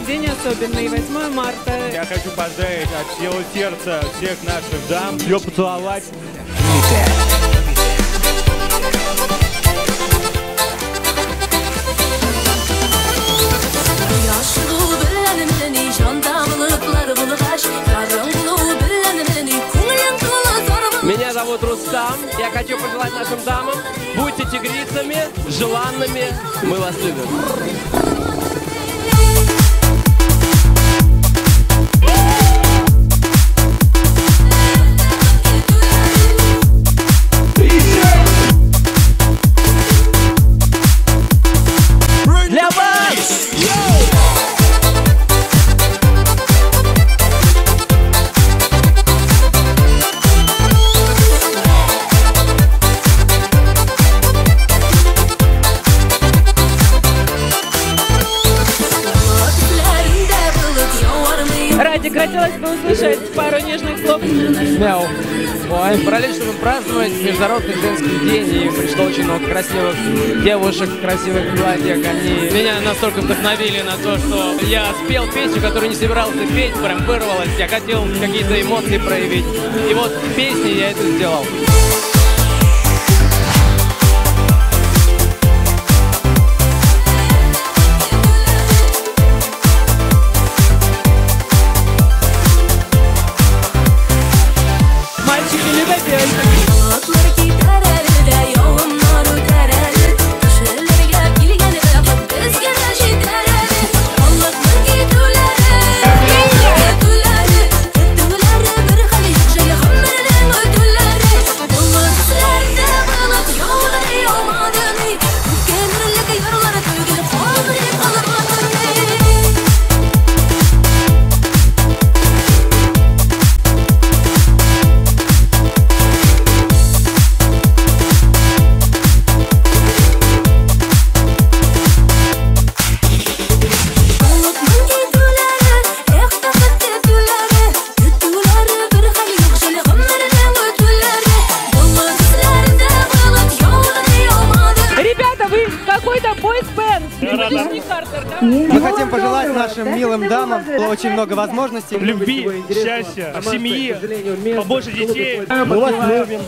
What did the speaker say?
день особенный, 8 марта. Я хочу поздравить от всего сердца всех наших дам, ее поцеловать. Меня зовут Рустам. Я хочу пожелать нашим дамам: будьте тигрицами, желанными, мы вас любим. Для вас! Радик, хотелось бы услышать пару нежных слов. Мяу. Ой, параллельно, чтобы праздновать Международный женский день, и пришло очень много красивых девушек в красивых платьях. Они меня настолько вдохновили на то, что я спел песню, которую не собирался петь, прям вырвалась. Я хотел какие-то эмоции проявить. И вот в песне я это сделал. Мы хотим пожелать нашим милым дамам очень много возможностей. Любви, счастья, семьи, побольше детей. Мы вас любим.